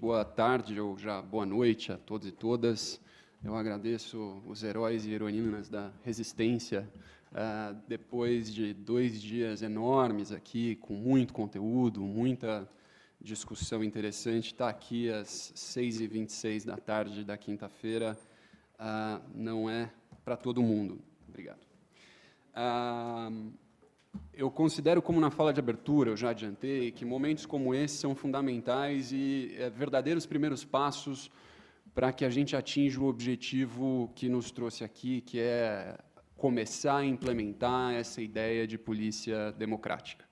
boa tarde ou já boa noite a todos e todas. Eu agradeço os heróis e heroínas da resistência. Depois de 2 dias enormes aqui, com muito conteúdo, muita discussão interessante, está aqui às 6h26 da tarde da quinta-feira, não é para todo mundo. Obrigado. Eu considero, como na fala de abertura, eu já adiantei, que momentos como esse são fundamentais e verdadeiros primeiros passos para que a gente atinja o objetivo que nos trouxe aqui, que é começar a implementar essa ideia de polícia democrática.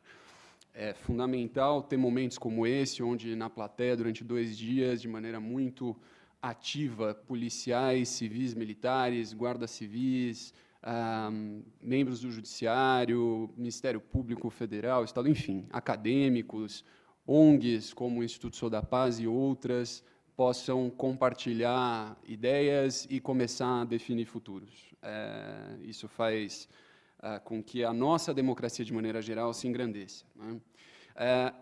É fundamental ter momentos como esse, onde na plateia, durante 2 dias, de maneira muito ativa, policiais, civis, militares, guardas civis, membros do Judiciário, Ministério Público Federal, Estado, enfim, acadêmicos, ONGs, como o Instituto Sou da Paz e outras, possam compartilhar ideias e começar a definir futuros. Isso faz com que a nossa democracia, de maneira geral, se engrandeça, né?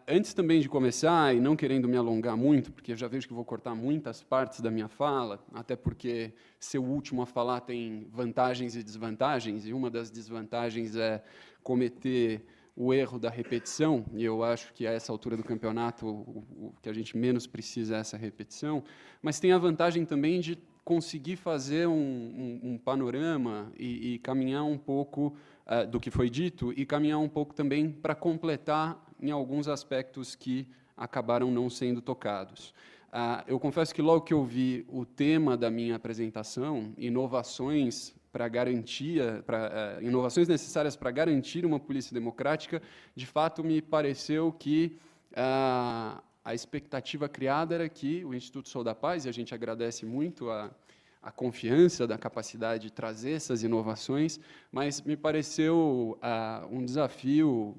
Antes também de começar, e não querendo me alongar muito, porque eu já vejo que vou cortar muitas partes da minha fala, até porque ser o último a falar tem vantagens e desvantagens, e uma das desvantagens é cometer o erro da repetição, e eu acho que a essa altura do campeonato o que a gente menos precisa é essa repetição, mas tem a vantagem também de conseguir fazer um panorama e caminhar um pouco do que foi dito, e caminhar um pouco também para completar em alguns aspectos que acabaram não sendo tocados. Eu confesso que logo que eu vi o tema da minha apresentação, inovações necessárias para garantir uma polícia democrática, de fato me pareceu que a expectativa criada era que o Instituto Sou da Paz, e a gente agradece muito a confiança da capacidade de trazer essas inovações, mas me pareceu um desafio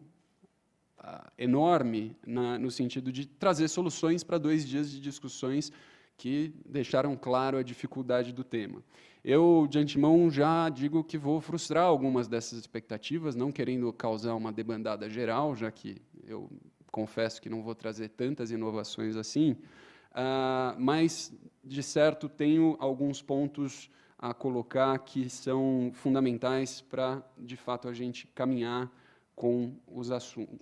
enorme no sentido de trazer soluções para 2 dias de discussões que deixaram claro a dificuldade do tema. Eu, de antemão, já digo que vou frustrar algumas dessas expectativas, não querendo causar uma debandada geral, já que eu confesso que não vou trazer tantas inovações assim, mas, de certo, tenho alguns pontos a colocar que são fundamentais para, de fato, a gente caminhar com os assuntos,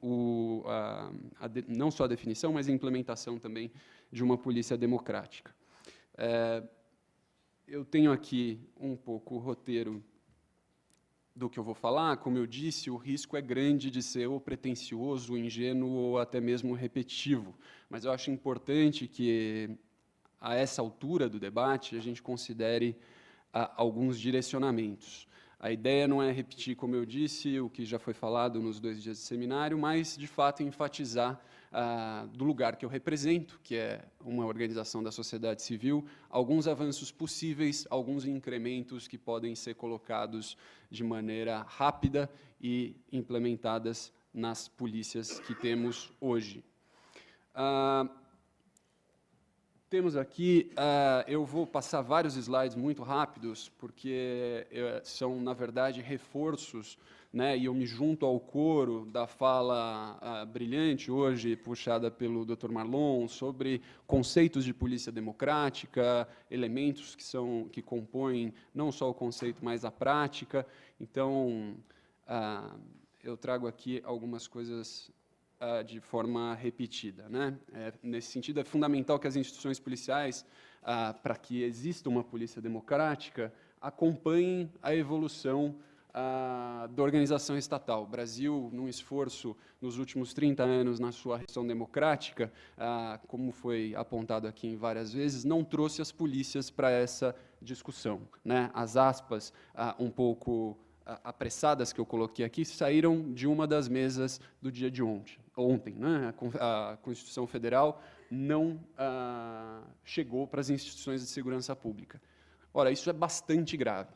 não só a definição, mas a implementação também de uma polícia democrática. Eu tenho aqui um pouco o roteiro do que eu vou falar. Como eu disse, o risco é grande de ser ou pretensioso, ingênuo ou até mesmo repetitivo, mas eu acho importante que, a essa altura do debate, a gente considere alguns direcionamentos. A ideia não é repetir, como eu disse, o que já foi falado nos 2 dias de seminário, mas, de fato, enfatizar, do lugar que eu represento, que é uma organização da sociedade civil, alguns avanços possíveis, alguns incrementos que podem ser colocados de maneira rápida e implementadas nas polícias que temos hoje. Temos aqui, eu vou passar vários slides muito rápidos, porque são, na verdade, reforços, né, e eu me junto ao coro da fala brilhante hoje, puxada pelo Dr. Marlon, sobre conceitos de polícia democrática, elementos que compõem não só o conceito, mas a prática. Então, eu trago aqui algumas coisas de forma repetida, né? Nesse sentido, é fundamental que as instituições policiais, para que exista uma polícia democrática, acompanhem a evolução da organização estatal. O Brasil, num esforço nos últimos 30 anos na sua revolução democrática, como foi apontado aqui em várias vezes, não trouxe as polícias para essa discussão, né? As aspas um pouco apressadas que eu coloquei aqui saíram de uma das mesas do dia de ontem, né? A Constituição Federal não chegou para as instituições de segurança pública. Ora, isso é bastante grave,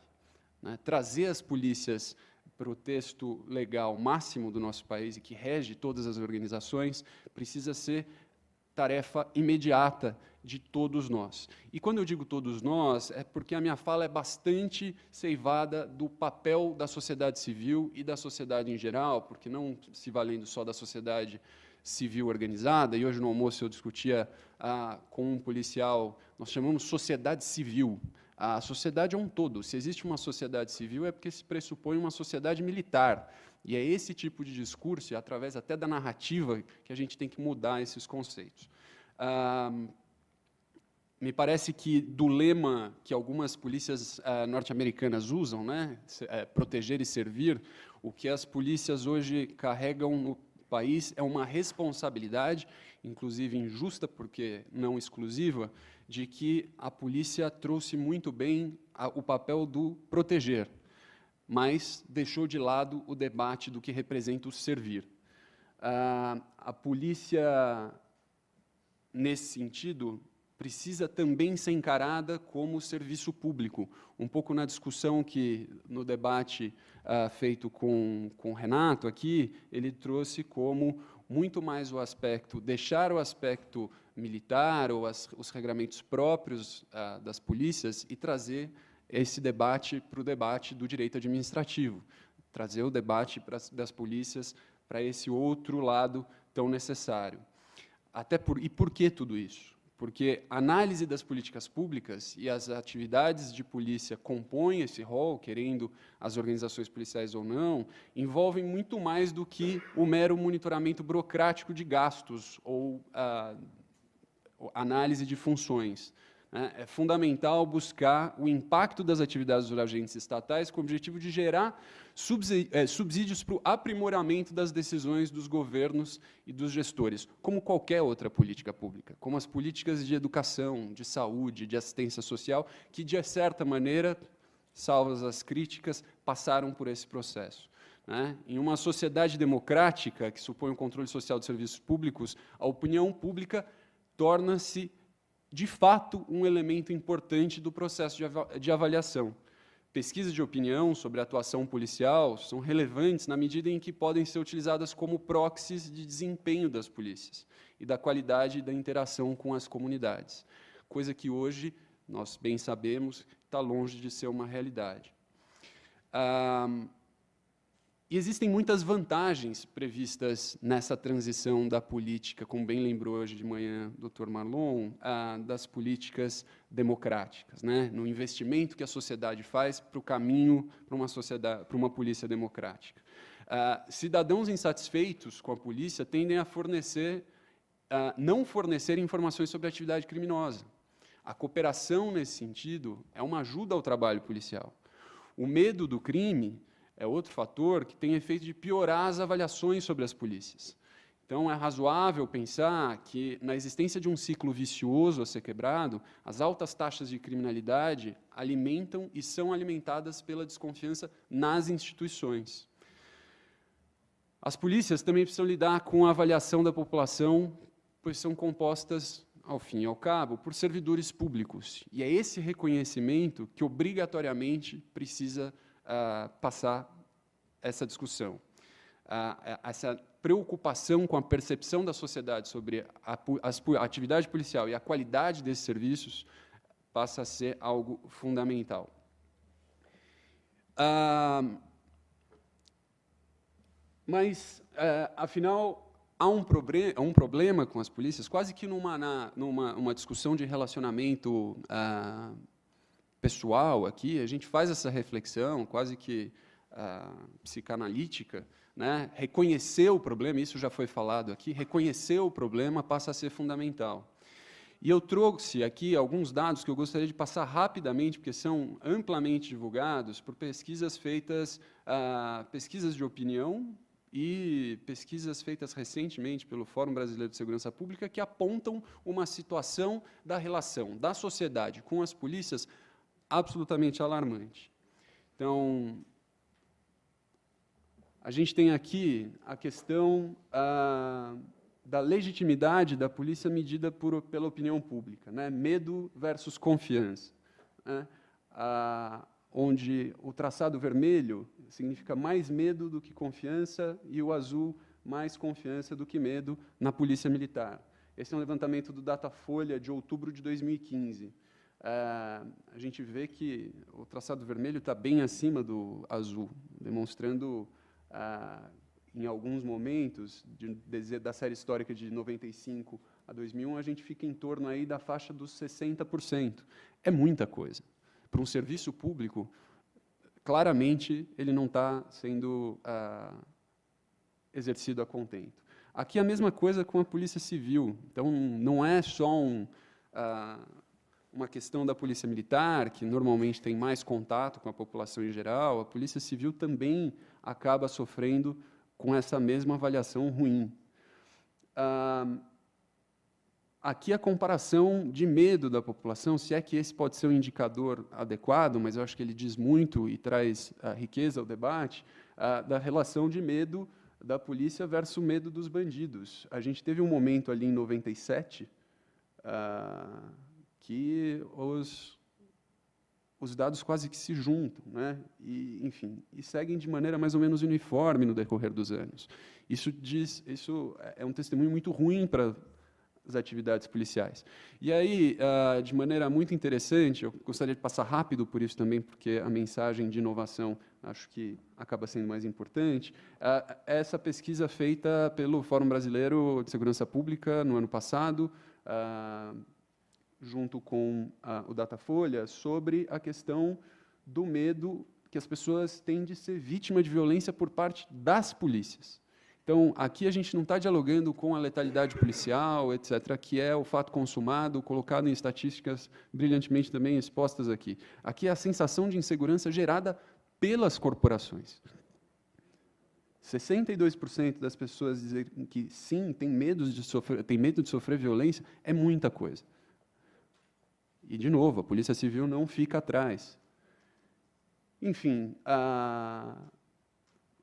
né? Trazer as polícias para o texto legal máximo do nosso país e que rege todas as organizações precisa ser tarefa imediata de todos nós. E quando eu digo todos nós, é porque a minha fala é bastante ceivada do papel da sociedade civil e da sociedade em geral, porque não se valendo só da sociedade civil organizada, e hoje no almoço eu discutia com um policial, nós chamamos sociedade civil. A sociedade é um todo. Se existe uma sociedade civil, é porque se pressupõe uma sociedade militar. E é esse tipo de discurso, e através até da narrativa, que a gente tem que mudar esses conceitos. Me parece que, do lema que algumas polícias norte-americanas usam, né, proteger e servir, o que as polícias hoje carregam no país é uma responsabilidade, inclusive injusta, porque não exclusiva, de que a polícia trouxe muito bem o papel do proteger, mas deixou de lado o debate do que representa o servir. A polícia, nesse sentido, precisa também ser encarada como serviço público. Um pouco na discussão que, no debate feito com o Renato aqui, ele trouxe como muito mais o aspecto, deixar o aspecto militar ou os regramentos próprios das polícias e trazer esse debate para o debate do direito administrativo, trazer o debate das polícias para esse outro lado tão necessário. E por que tudo isso? Porque a análise das políticas públicas e as atividades de polícia compõem esse rol, querendo as organizações policiais ou não, envolvem muito mais do que o mero monitoramento burocrático de gastos ou análise de funções. É fundamental buscar o impacto das atividades dos agentes estatais com o objetivo de gerar subsídios para o aprimoramento das decisões dos governos e dos gestores, como qualquer outra política pública, como as políticas de educação, de saúde, de assistência social, que, de certa maneira, salvas as críticas, passaram por esse processo. Em uma sociedade democrática, que supõe o controle social dos serviços públicos, a opinião pública torna-se de fato, um elemento importante do processo de avaliação. Pesquisas de opinião sobre a atuação policial são relevantes na medida em que podem ser utilizadas como proxies de desempenho das polícias e da qualidade da interação com as comunidades, coisa que hoje, nós bem sabemos, está longe de ser uma realidade. E existem muitas vantagens previstas nessa transição da política, como bem lembrou hoje de manhã o Dr. Marlon, das políticas democráticas, no investimento que a sociedade faz para o caminho para uma polícia democrática. Cidadãos insatisfeitos com a polícia tendem a não fornecer informações sobre a atividade criminosa. A cooperação, nesse sentido, é uma ajuda ao trabalho policial. O medo do crime é outro fator que tem efeito de piorar as avaliações sobre as polícias. Então, é razoável pensar que, na existência de um ciclo vicioso a ser quebrado, as altas taxas de criminalidade alimentam e são alimentadas pela desconfiança nas instituições. As polícias também precisam lidar com a avaliação da população, pois são compostas, ao fim e ao cabo, por servidores públicos. E é esse reconhecimento que, obrigatoriamente, precisa passar essa discussão. Essa preocupação com a percepção da sociedade sobre a atividade policial e a qualidade desses serviços passa a ser algo fundamental. Mas, afinal, há um problema com as polícias, quase que numa discussão de relacionamento pessoal aqui, a gente faz essa reflexão quase que psicanalítica, reconhecer o problema, isso já foi falado aqui, reconhecer o problema passa a ser fundamental. E eu trouxe aqui alguns dados que eu gostaria de passar rapidamente, porque são amplamente divulgados por pesquisas feitas, pesquisas de opinião e pesquisas feitas recentemente pelo Fórum Brasileiro de Segurança Pública, que apontam uma situação da relação da sociedade com as polícias absolutamente alarmante. Então, a gente tem aqui a questão da legitimidade da polícia medida pela opinião pública, medo versus confiança, onde o traçado vermelho significa mais medo do que confiança e o azul mais confiança do que medo na polícia militar. Esse é um levantamento do Datafolha de outubro de 2015. A gente vê que o traçado vermelho está bem acima do azul, demonstrando em alguns momentos, da série histórica de 95 a 2001, a gente fica em torno aí da faixa dos 60%. É muita coisa. Para um serviço público, claramente, ele não está sendo exercido a contento. Aqui a mesma coisa com a Polícia Civil. Então, não é só uma questão da Polícia Militar, que normalmente tem mais contato com a população em geral, a Polícia Civil também acaba sofrendo com essa mesma avaliação ruim. Aqui a comparação de medo da população, se é que esse pode ser um indicador adequado, mas eu acho que ele diz muito e traz riqueza ao debate, da relação de medo da polícia versus o medo dos bandidos. A gente teve um momento ali em 97 que os dados quase que se juntam, né? E, enfim, e seguem de maneira mais ou menos uniforme no decorrer dos anos. Isso é um testemunho muito ruim para as atividades policiais. E aí, de maneira muito interessante, eu gostaria de passar rápido por isso também, porque a mensagem de inovação acho que acaba sendo mais importante. Essa pesquisa feita pelo Fórum Brasileiro de Segurança Pública no ano passado, junto com o Datafolha, sobre a questão do medo que as pessoas têm de ser vítima de violência por parte das polícias. Então, aqui a gente não está dialogando com a letalidade policial, etc., que é o fato consumado, colocado em estatísticas brilhantemente também expostas aqui. Aqui é a sensação de insegurança gerada pelas corporações. 62% das pessoas dizem que, sim, tem medo de sofrer violência, é muita coisa. E, de novo, a Polícia Civil não fica atrás. Enfim,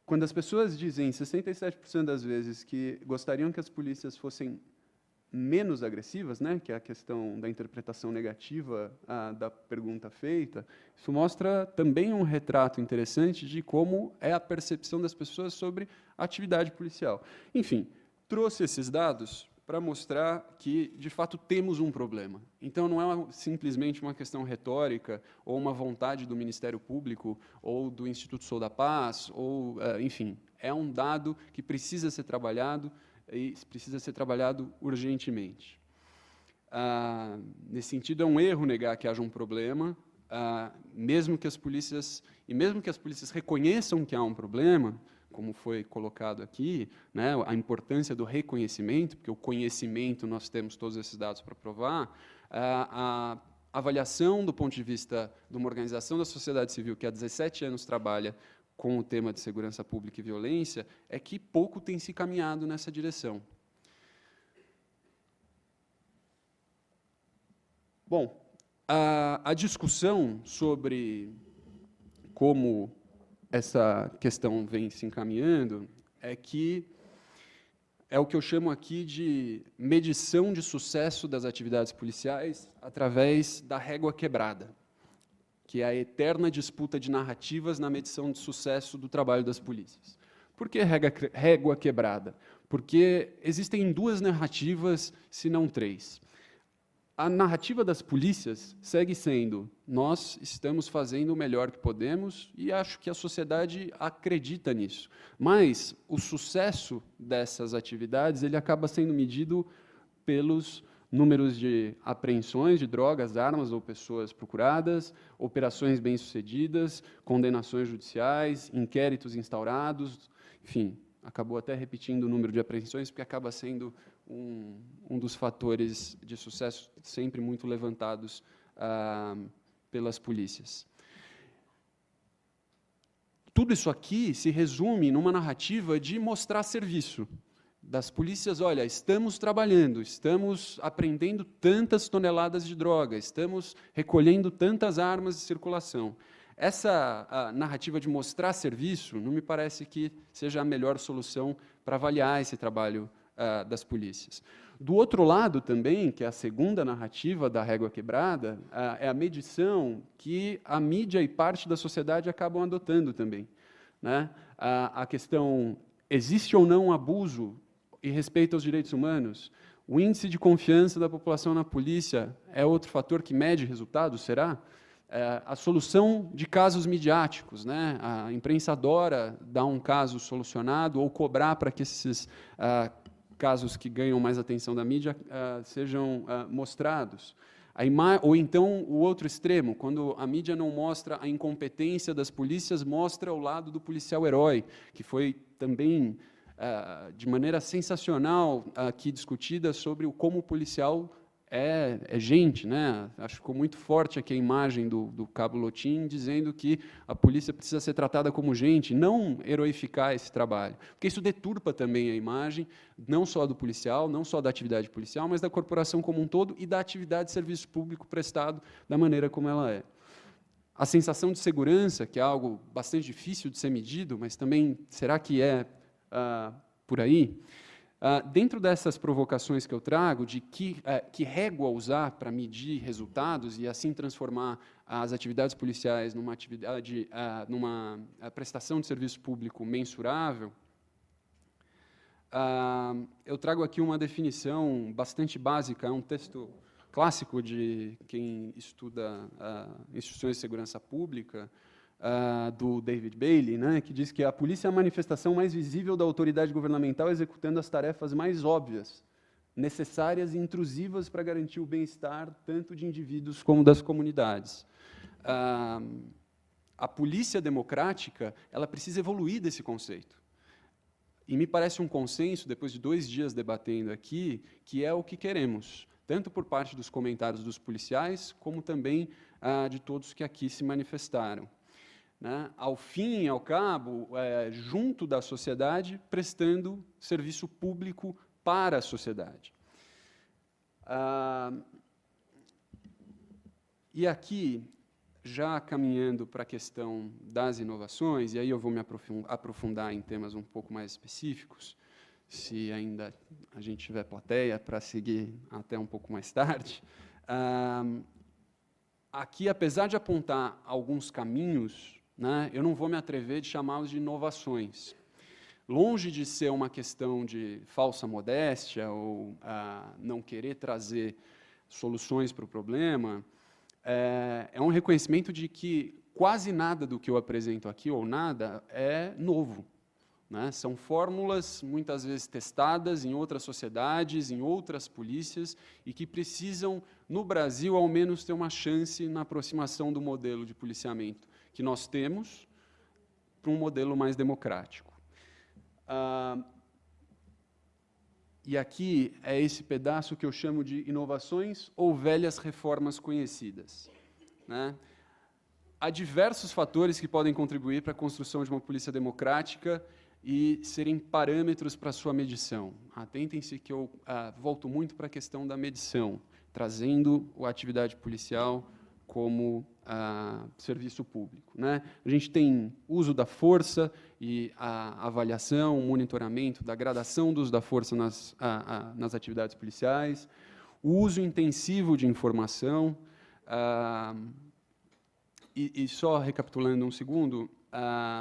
quando as pessoas dizem, 67% das vezes, que gostariam que as polícias fossem menos agressivas, né, que é a questão da interpretação negativa da pergunta feita, isso mostra também um retrato interessante de como é a percepção das pessoas sobre a atividade policial. Enfim, trouxe esses dados para mostrar que, de fato, temos um problema. Então, não é simplesmente uma questão retórica ou uma vontade do Ministério Público ou do Instituto Sou da Paz, ou, enfim, é um dado que precisa ser trabalhado e precisa ser trabalhado urgentemente. Nesse sentido, é um erro negar que haja um problema, mesmo que as polícias reconheçam que há um problema, como foi colocado aqui, né, a importância do reconhecimento, porque o conhecimento nós temos todos esses dados para provar, a avaliação do ponto de vista de uma organização da sociedade civil que há 17 anos trabalha com o tema de segurança pública e violência, é que pouco tem se caminhado nessa direção. Bom, a discussão sobre como essa questão vem se encaminhando é o que eu chamo aqui de medição de sucesso das atividades policiais através da régua quebrada, que é a eterna disputa de narrativas na medição de sucesso do trabalho das polícias. Por que régua quebrada? Porque existem duas narrativas, se não três. A narrativa das polícias segue sendo: nós estamos fazendo o melhor que podemos e acho que a sociedade acredita nisso. Mas o sucesso dessas atividades ele acaba sendo medido pelos números de apreensões de drogas, armas ou pessoas procuradas, operações bem-sucedidas, condenações judiciais, inquéritos instaurados, enfim, acabou até repetindo o número de apreensões, porque acaba sendo um dos fatores de sucesso sempre muito levantados pelas polícias. Tudo isso aqui se resume numa narrativa de mostrar serviço. Das polícias, olha, estamos trabalhando, estamos apreendendo tantas toneladas de droga, estamos recolhendo tantas armas de circulação. Essa narrativa de mostrar serviço não me parece que seja a melhor solução para avaliar esse trabalho das polícias. Do outro lado também, que é a segunda narrativa da régua quebrada, é a medição que a mídia e parte da sociedade acabam adotando também, né? A questão, existe ou não um abuso e respeito aos direitos humanos? O índice de confiança da população na polícia é outro fator que mede resultados, será? A solução de casos midiáticos, né? A imprensa adora dar um caso solucionado ou cobrar para que esses casos que ganham mais atenção da mídia sejam mostrados. Ou então o outro extremo, quando a mídia não mostra a incompetência das polícias, mostra o lado do policial herói, que foi também, de maneira sensacional, aqui discutida sobre como o policial é gente, né? Acho que ficou muito forte aqui a imagem do Cabo Lotin, dizendo que a polícia precisa ser tratada como gente, não heroificar esse trabalho, porque isso deturpa também a imagem, não só do policial, não só da atividade policial, mas da corporação como um todo e da atividade de serviço público prestado da maneira como ela é. A sensação de segurança, que é algo bastante difícil de ser medido, mas também, será que é por aí? Dentro dessas provocações que eu trago, de que régua usar para medir resultados e assim transformar as atividades policiais numa atividade, numa prestação de serviço público mensurável, eu trago aqui uma definição bastante básica, é um texto clássico de quem estuda instituições de segurança pública, do David Bailey, né, que diz que a polícia é a manifestação mais visível da autoridade governamental executando as tarefas mais óbvias, necessárias e intrusivas para garantir o bem-estar tanto de indivíduos como das comunidades. A polícia democrática, ela precisa evoluir desse conceito. E me parece um consenso, depois de 2 dias debatendo aqui, que é o que queremos, tanto por parte dos comentários dos policiais, como também de todos que aqui se manifestaram. Né? Ao fim e ao cabo, junto da sociedade, prestando serviço público para a sociedade. E aqui, já caminhando para a questão das inovações, e aí eu vou me aprofundar em temas um pouco mais específicos, se ainda a gente tiver plateia para seguir até um pouco mais tarde. Aqui, apesar de apontar alguns caminhos, né, eu não vou me atrever de chamá-los de inovações. Longe de ser uma questão de falsa modéstia ou não querer trazer soluções para o problema, é um reconhecimento de que quase nada do que eu apresento aqui, ou nada, é novo. Né? São fórmulas, muitas vezes testadas em outras sociedades, em outras polícias, e que precisam, no Brasil, ao menos ter uma chance na aproximação do modelo de policiamento que nós temos para um modelo mais democrático. E aqui é esse pedaço que eu chamo de inovações ou velhas reformas conhecidas. Né? Há diversos fatores que podem contribuir para a construção de uma polícia democrática e serem parâmetros para a sua medição. Atentem-se que eu volto muito para a questão da medição, trazendo a atividade policial como serviço público. Né? A gente tem uso da força e a avaliação, o monitoramento da gradação do uso da força nas atividades policiais, o uso intensivo de informação, e só recapitulando um segundo,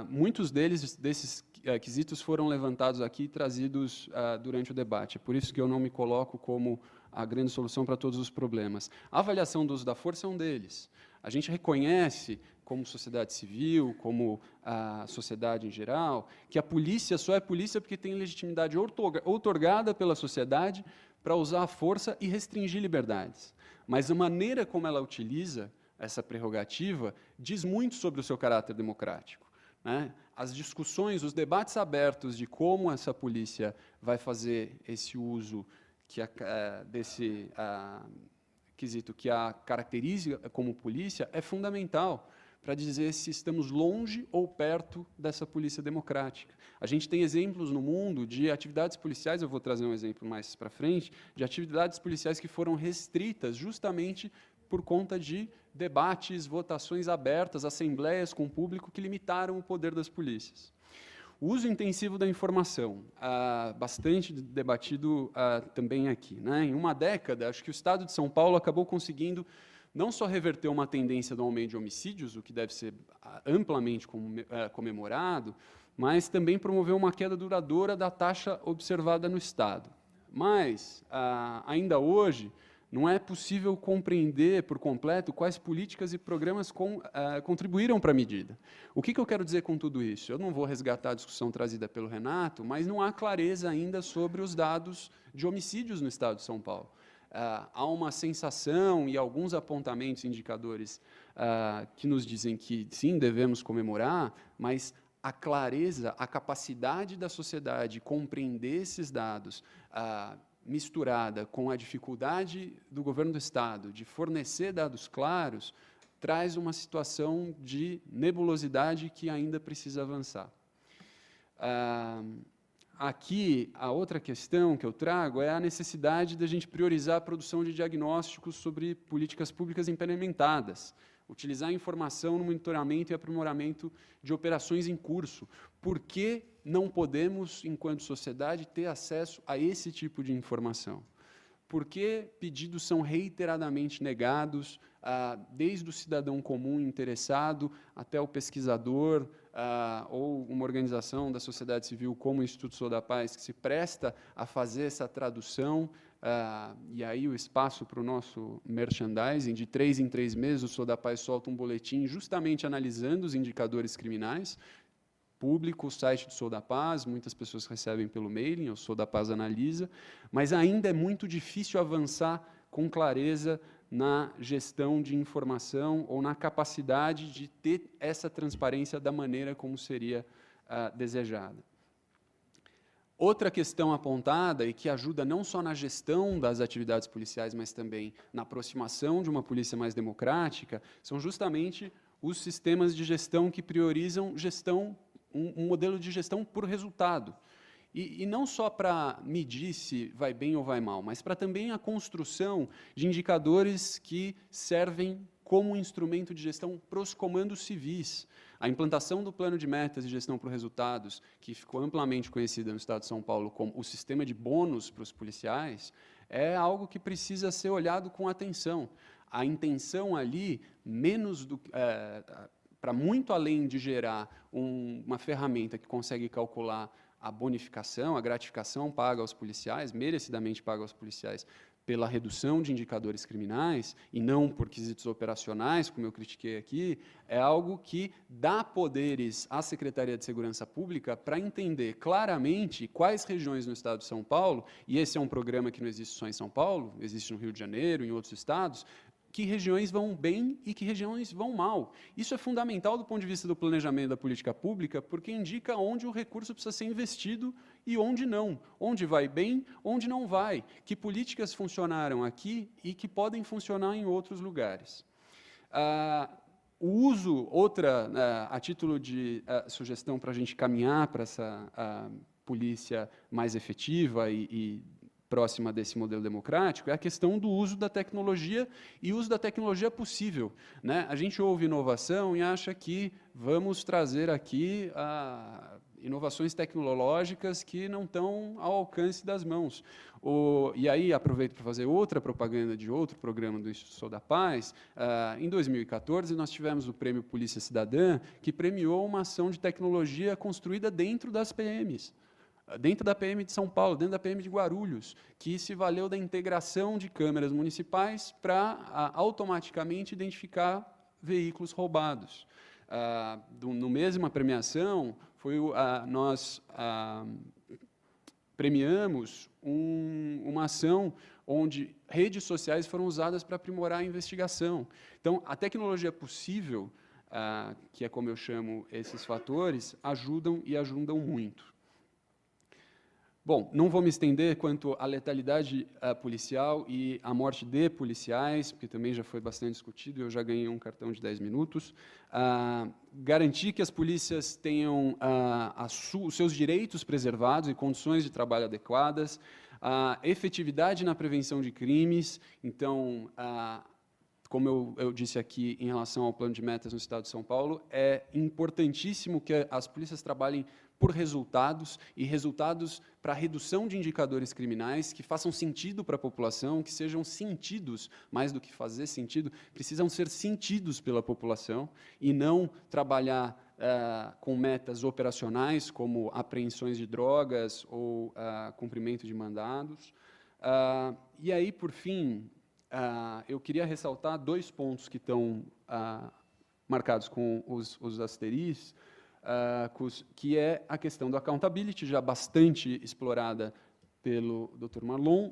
muitos desses quesitos foram levantados aqui e trazidos durante o debate. É por isso que eu não me coloco como a grande solução para todos os problemas. A avaliação do uso da força é um deles. A gente reconhece, como sociedade civil, como a sociedade em geral, que a polícia só é polícia porque tem legitimidade outorgada pela sociedade para usar a força e restringir liberdades. Mas a maneira como ela utiliza essa prerrogativa diz muito sobre o seu caráter democrático. Né? As discussões, os debates abertos de como essa polícia vai fazer esse uso desse quesito que a caracteriza como polícia é fundamental para dizer se estamos longe ou perto dessa polícia democrática. A gente tem exemplos no mundo de atividades policiais, eu vou trazer um exemplo mais para frente, de atividades policiais que foram restritas justamente por conta de debates, votações abertas, assembleias com o público que limitaram o poder das polícias. O uso intensivo da informação, bastante debatido também aqui. Né? Em uma década, acho que o Estado de São Paulo acabou conseguindo não só reverter uma tendência do aumento de homicídios, o que deve ser amplamente comemorado, mas também promover uma queda duradoura da taxa observada no Estado. Mas, ainda hoje, não é possível compreender por completo quais políticas e programas contribuíram para a medida. O que eu quero dizer com tudo isso? Eu não vou resgatar a discussão trazida pelo Renato, mas não há clareza ainda sobre os dados de homicídios no Estado de São Paulo. Há uma sensação e alguns apontamentos, indicadores, que nos dizem que, sim, devemos comemorar, mas a clareza, a capacidade da sociedade compreender esses dados, misturada com a dificuldade do governo do Estado de fornecer dados claros, traz uma situação de nebulosidade que ainda precisa avançar. Aqui, a outra questão que eu trago é a necessidade de a gente priorizar a produção de diagnósticos sobre políticas públicas implementadas, utilizar a informação no monitoramento e aprimoramento de operações em curso. Por que não podemos, enquanto sociedade, ter acesso a esse tipo de informação? Por que pedidos são reiteradamente negados, desde o cidadão comum interessado até o pesquisador, ou uma organização da sociedade civil como o Instituto Sou da Paz, que se presta a fazer essa tradução, e aí o espaço para o nosso merchandising, de 3 em 3 meses o Sou da Paz solta um boletim justamente analisando os indicadores criminais, público, o site do Sou da Paz, muitas pessoas recebem pelo mailing, o Sou da Paz analisa, mas ainda é muito difícil avançar com clareza na gestão de informação ou na capacidade de ter essa transparência da maneira como seria desejada. Outra questão apontada, e que ajuda não só na gestão das atividades policiais, mas também na aproximação de uma polícia mais democrática, são justamente os sistemas de gestão que priorizam um modelo de gestão por resultado. E não só para medir se vai bem ou vai mal, mas para também a construção de indicadores que servem como instrumento de gestão para os comandos civis. A implantação do plano de metas de gestão por resultados, que ficou amplamente conhecida no Estado de São Paulo como o sistema de bônus para os policiais, é algo que precisa ser olhado com atenção. A intenção ali, para muito além de gerar uma ferramenta que consegue calcular a bonificação, a gratificação paga aos policiais, merecidamente paga aos policiais, pela redução de indicadores criminais, e não por quesitos operacionais, como eu critiquei aqui, é algo que dá poderes à Secretaria de Segurança Pública para entender claramente quais regiões no Estado de São Paulo, e esse é um programa que não existe só em São Paulo, existe no Rio de Janeiro, em outros estados, que regiões vão bem e que regiões vão mal. Isso é fundamental do ponto de vista do planejamento da política pública, porque indica onde o recurso precisa ser investido e onde não, onde vai bem, onde não vai, que políticas funcionaram aqui e que podem funcionar em outros lugares. O uso, a título de sugestão para a gente caminhar para essa polícia mais efetiva e próxima desse modelo democrático, é a questão do uso da tecnologia e uso da tecnologia possível, né? A gente ouve inovação e acha que vamos trazer aqui inovações tecnológicas que não estão ao alcance das mãos. E aí, aproveito para fazer outra propaganda de outro programa do Instituto Sou da Paz. Em 2014, nós tivemos o Prêmio Polícia Cidadã, que premiou uma ação de tecnologia construída dentro das PMs. Dentro da PM de São Paulo, dentro da PM de Guarulhos, que se valeu da integração de câmeras municipais para automaticamente identificar veículos roubados. No mesma premiação, nós premiamos uma ação onde redes sociais foram usadas para aprimorar a investigação. Então, a tecnologia possível, que é como eu chamo esses fatores, ajudam e ajudam muito. Bom, não vou me estender quanto à letalidade policial e à morte de policiais, porque também já foi bastante discutido, eu já ganhei um cartão de 10 minutos. Garantir que as polícias tenham os seus direitos preservados e condições de trabalho adequadas, a efetividade na prevenção de crimes. Então, como eu disse aqui em relação ao plano de metas no Estado de São Paulo, é importantíssimo que as polícias trabalhem por resultados, e resultados para a redução de indicadores criminais que façam sentido para a população, que sejam sentidos, mais do que fazer sentido, precisam ser sentidos pela população, e não trabalhar com metas operacionais, como apreensões de drogas ou cumprimento de mandados. E aí, por fim, eu queria ressaltar 2 pontos que estão marcados com os asteriscos, que é a questão do accountability, já bastante explorada pelo Dr. Marlon,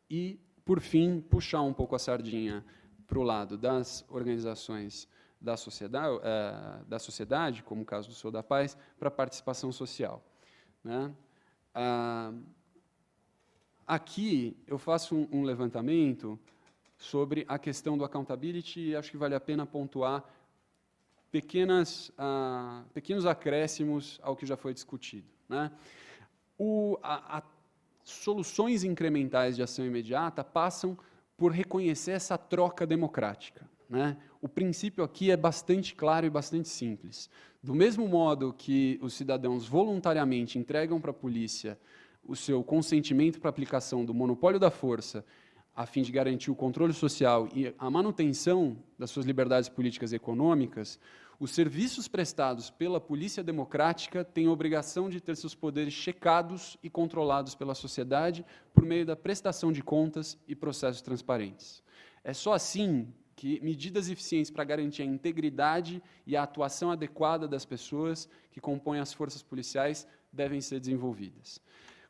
e, por fim, puxar um pouco a sardinha para o lado das organizações da sociedade, como o caso do Sou da Paz, para a participação social, né? Aqui eu faço um levantamento sobre a questão do accountability e acho que vale a pena pontuar pequenos acréscimos ao que já foi discutido, né? Soluções incrementais de ação imediata passam por reconhecer essa troca democrática, né? O princípio aqui é bastante claro e bastante simples. Do mesmo modo que os cidadãos voluntariamente entregam para a polícia o seu consentimento para a aplicação do monopólio da força, a fim de garantir o controle social e a manutenção das suas liberdades políticas e econômicas, os serviços prestados pela polícia democrática têm a obrigação de ter seus poderes checados e controlados pela sociedade por meio da prestação de contas e processos transparentes. É só assim que medidas eficientes para garantir a integridade e a atuação adequada das pessoas que compõem as forças policiais devem ser desenvolvidas.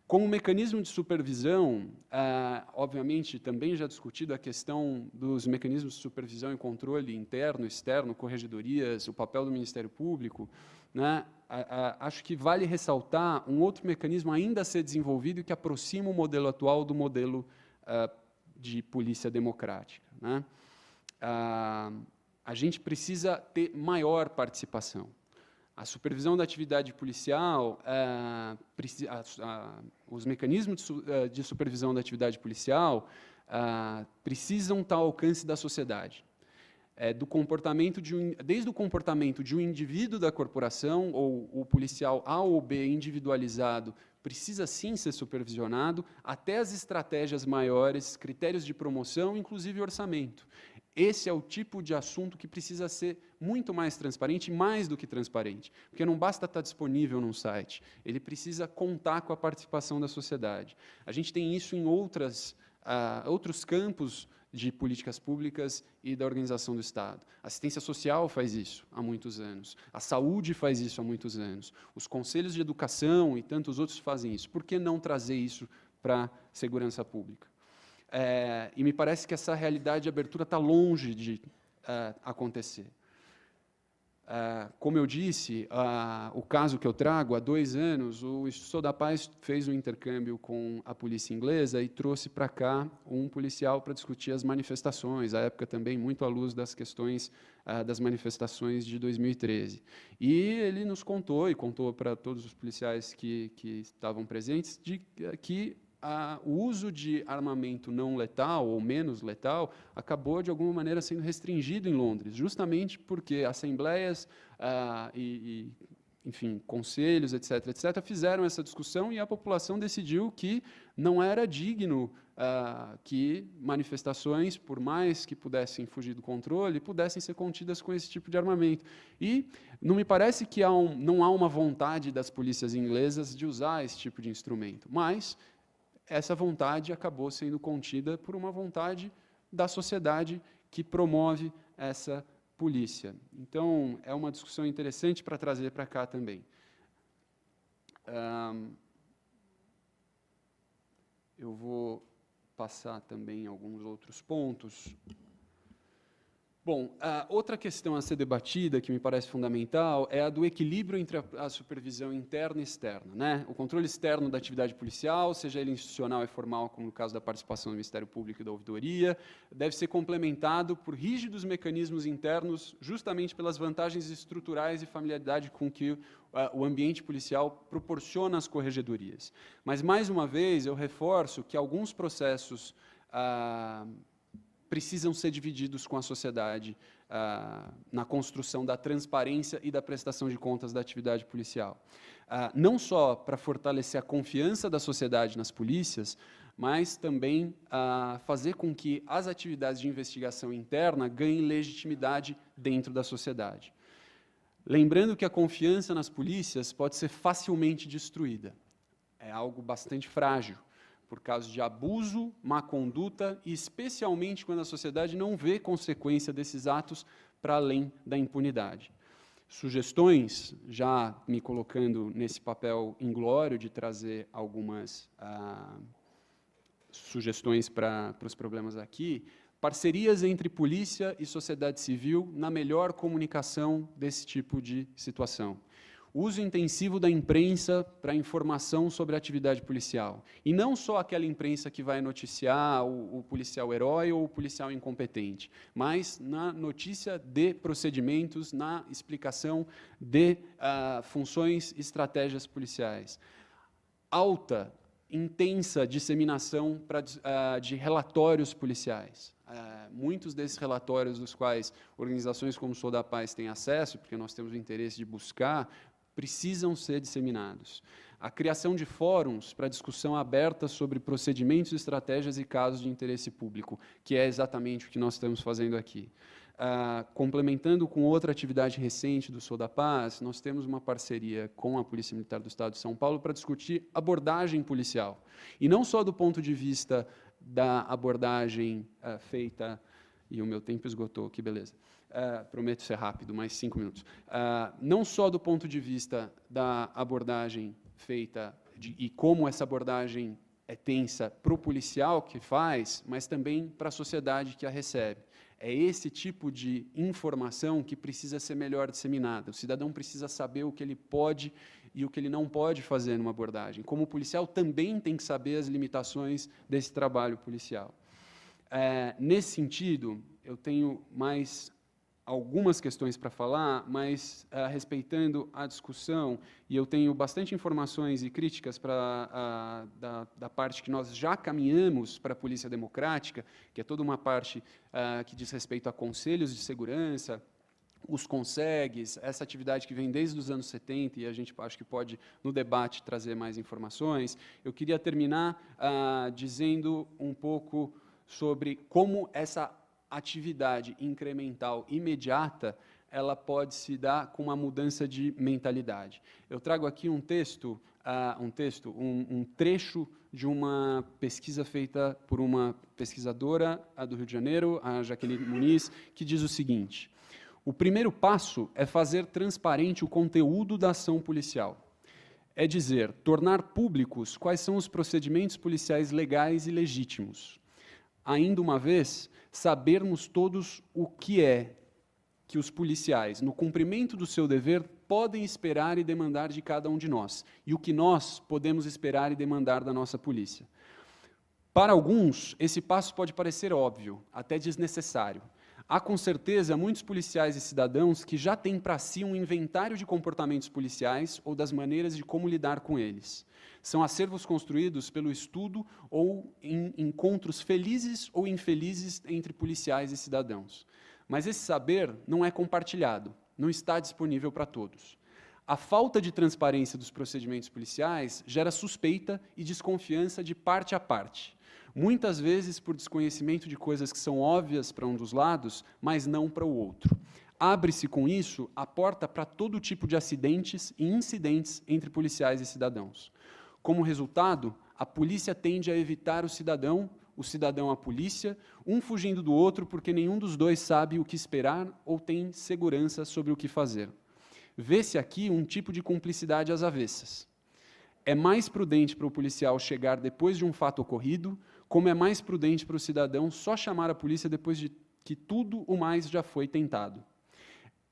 Como mecanismo de supervisão, obviamente, também já discutido a questão dos mecanismos de supervisão e controle interno, externo, corregedorias, o papel do Ministério Público, né? Acho que vale ressaltar um outro mecanismo ainda a ser desenvolvido e que aproxima o modelo atual do modelo de polícia democrática, né? A gente precisa ter maior participação. A supervisão da atividade policial, os mecanismos de supervisão da atividade policial precisam estar ao alcance da sociedade. Desde o comportamento de um indivíduo da corporação, ou o policial A ou B individualizado, precisa sim ser supervisionado, até as estratégias maiores, critérios de promoção, inclusive orçamento. Esse é o tipo de assunto que precisa ser muito mais transparente, mais do que transparente, porque não basta estar disponível num site, ele precisa contar com a participação da sociedade. A gente tem isso em outros campos de políticas públicas e da organização do Estado. A assistência social faz isso há muitos anos, a saúde faz isso há muitos anos, os conselhos de educação e tantos outros fazem isso. Por que não trazer isso para a segurança pública? E me parece que essa realidade de abertura está longe de acontecer. Como eu disse, o caso que eu trago, há 2 anos, o Instituto da Paz fez um intercâmbio com a polícia inglesa e trouxe para cá um policial para discutir as manifestações, à época também muito à luz das questões das manifestações de 2013. E ele nos contou, e contou para todos os policiais que estavam presentes, de que o uso de armamento não letal ou menos letal acabou, de alguma maneira, sendo restringido em Londres, justamente porque assembleias enfim, conselhos, etc., fizeram essa discussão e a população decidiu que não era digno que manifestações, por mais que pudessem fugir do controle, pudessem ser contidas com esse tipo de armamento. E não me parece que não há uma vontade das polícias inglesas de usar esse tipo de instrumento, mas essa vontade acabou sendo contida por uma vontade da sociedade que promove essa polícia. Então, é uma discussão interessante para trazer para cá também. Eu vou passar também alguns outros pontos. Bom, outra questão a ser debatida, que me parece fundamental, é a do equilíbrio entre a supervisão interna e externa, né? O controle externo da atividade policial, seja ele institucional e formal, como no caso da participação do Ministério Público e da Ouvidoria, deve ser complementado por rígidos mecanismos internos, justamente pelas vantagens estruturais e familiaridade com que o ambiente policial proporciona às corregedorias. Mas, mais uma vez, eu reforço que alguns processos precisam ser divididos com a sociedade na construção da transparência e da prestação de contas da atividade policial. Não só para fortalecer a confiança da sociedade nas polícias, mas também fazer com que as atividades de investigação interna ganhem legitimidade dentro da sociedade. Lembrando que a confiança nas polícias pode ser facilmente destruída. É algo bastante frágil, por casos de abuso, má conduta e, especialmente, quando a sociedade não vê consequência desses atos para além da impunidade. Sugestões, já me colocando nesse papel inglório de trazer algumas sugestões para os problemas aqui, parcerias entre polícia e sociedade civil na melhor comunicação desse tipo de situação. Uso intensivo da imprensa para informação sobre a atividade policial. E não só aquela imprensa que vai noticiar o policial herói ou o policial incompetente, mas na notícia de procedimentos, na explicação de funções e estratégias policiais. Alta, intensa disseminação de relatórios policiais. Muitos desses relatórios, dos quais organizações como o Sou da Paz têm acesso, porque nós temos o interesse de buscar, precisam ser disseminados. A criação de fóruns para discussão aberta sobre procedimentos, estratégias e casos de interesse público, que é exatamente o que nós estamos fazendo aqui. Complementando com outra atividade recente do Sou da Paz, nós temos uma parceria com a Polícia Militar do Estado de São Paulo para discutir abordagem policial. E não só do ponto de vista da abordagem feita... E o meu tempo esgotou, que beleza. Prometo ser rápido, mais 5 minutos. Não só do ponto de vista da abordagem feita e como essa abordagem é tensa para o policial que faz, mas também para a sociedade que a recebe. É esse tipo de informação que precisa ser melhor disseminada. O cidadão precisa saber o que ele pode e o que ele não pode fazer numa abordagem. Como policial, também tem que saber as limitações desse trabalho policial. Nesse sentido, eu tenho mais algumas questões para falar, mas respeitando a discussão, e eu tenho bastante informações e críticas da parte que nós já caminhamos para a Polícia Democrática, que é toda uma parte que diz respeito a conselhos de segurança, os consegues, essa atividade que vem desde os anos 70, e a gente acho que pode, no debate, trazer mais informações. Eu queria terminar dizendo um pouco sobre como essa atividade incremental imediata ela pode se dar com uma mudança de mentalidade. Eu trago aqui um trecho de uma pesquisa feita por uma pesquisadora do Rio de Janeiro, a Jaqueline Muniz, que diz o seguinte: o primeiro passo é fazer transparente o conteúdo da ação policial. É dizer, tornar públicos quais são os procedimentos policiais legais e legítimos. Ainda uma vez, sabermos todos o que é que os policiais, no cumprimento do seu dever, podem esperar e demandar de cada um de nós, e o que nós podemos esperar e demandar da nossa polícia. Para alguns, esse passo pode parecer óbvio, até desnecessário. Há, com certeza, muitos policiais e cidadãos que já têm para si um inventário de comportamentos policiais ou das maneiras de como lidar com eles. São acervos construídos pelo estudo ou em encontros felizes ou infelizes entre policiais e cidadãos. Mas esse saber não é compartilhado, não está disponível para todos. A falta de transparência dos procedimentos policiais gera suspeita e desconfiança de parte a parte. Muitas vezes por desconhecimento de coisas que são óbvias para um dos lados, mas não para o outro. Abre-se, com isso, a porta para todo tipo de acidentes e incidentes entre policiais e cidadãos. Como resultado, a polícia tende a evitar o cidadão a polícia, um fugindo do outro porque nenhum dos dois sabe o que esperar ou tem segurança sobre o que fazer. Vê-se aqui um tipo de cumplicidade às avessas. É mais prudente para o policial chegar depois de um fato ocorrido, como é mais prudente para o cidadão só chamar a polícia depois de que tudo o mais já foi tentado.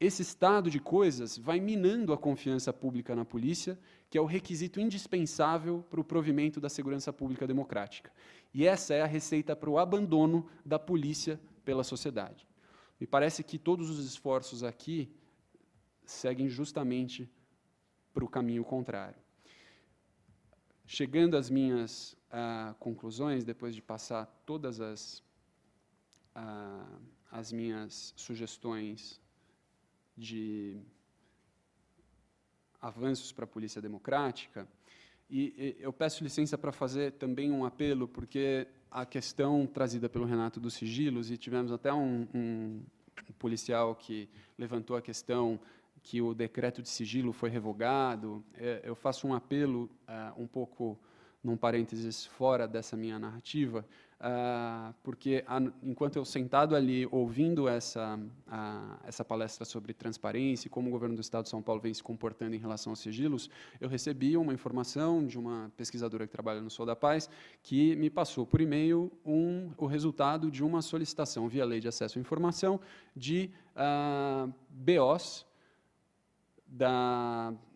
Esse estado de coisas vai minando a confiança pública na polícia, que é o requisito indispensável para o provimento da segurança pública democrática. E essa é a receita para o abandono da polícia pela sociedade. Me parece que todos os esforços aqui seguem justamente para o caminho contrário. Chegando às minhas conclusões, depois de passar todas as minhas sugestões de avanços para a polícia democrática, e eu peço licença para fazer também um apelo, porque a questão trazida pelo Renato dos sigilos, e tivemos até um policial que levantou a questão que o decreto de sigilo foi revogado, eu faço um apelo um pouco num parênteses fora dessa minha narrativa, porque enquanto eu sentado ali ouvindo essa palestra sobre transparência e como o governo do Estado de São Paulo vem se comportando em relação aos sigilos, eu recebi uma informação de uma pesquisadora que trabalha no Sou da Paz, que me passou por e-mail o resultado de uma solicitação via Lei de Acesso à Informação de BOs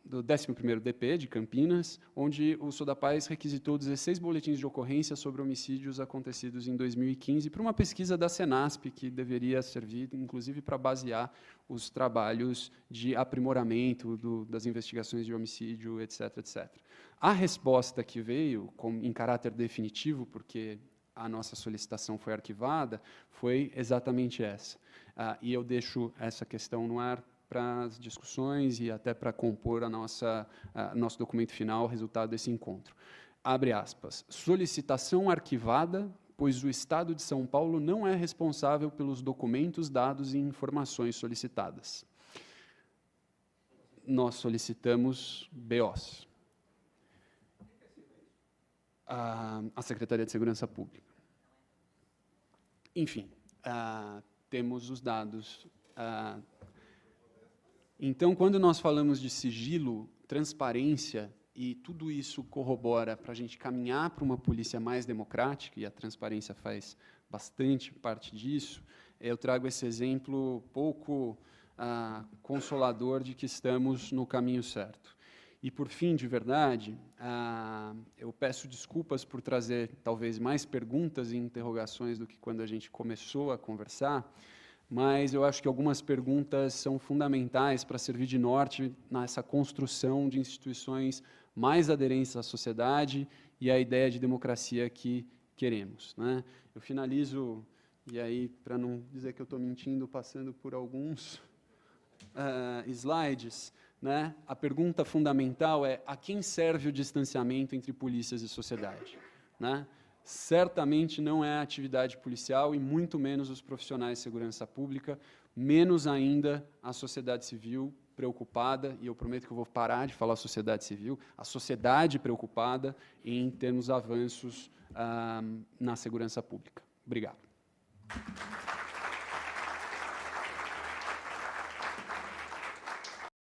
do 11º DP de Campinas, onde o Sou da Paz requisitou 16 boletins de ocorrência sobre homicídios acontecidos em 2015 para uma pesquisa da Senasp, que deveria servir, inclusive, para basear os trabalhos de aprimoramento das investigações de homicídio, etc., etc. A resposta que veio, em caráter definitivo, porque a nossa solicitação foi arquivada, foi exatamente essa. E eu deixo essa questão no ar para as discussões e até para compor nosso documento final, o resultado desse encontro. Abre aspas. Solicitação arquivada, pois o Estado de São Paulo não é responsável pelos documentos, dados e informações solicitadas. Nós solicitamos BOs. A Secretaria de Segurança Pública. Enfim, temos os dados. Então, quando nós falamos de sigilo, transparência, e tudo isso corrobora para a gente caminhar para uma polícia mais democrática, e a transparência faz bastante parte disso, eu trago esse exemplo pouco consolador de que estamos no caminho certo. E, por fim, de verdade, eu peço desculpas por trazer, talvez, mais perguntas e interrogações do que quando a gente começou a conversar, mas eu acho que algumas perguntas são fundamentais para servir de norte nessa construção de instituições mais aderentes à sociedade e à ideia de democracia que queremos, né? Eu finalizo, e aí, para não dizer que eu estou mentindo, passando por alguns slides, né? A pergunta fundamental é: a quem serve o distanciamento entre polícias e sociedade, né? Certamente não é a atividade policial e muito menos os profissionais de segurança pública, menos ainda a sociedade civil preocupada, e eu prometo que eu vou parar de falar sociedade civil, a sociedade preocupada em termos avanços na segurança pública. Obrigado.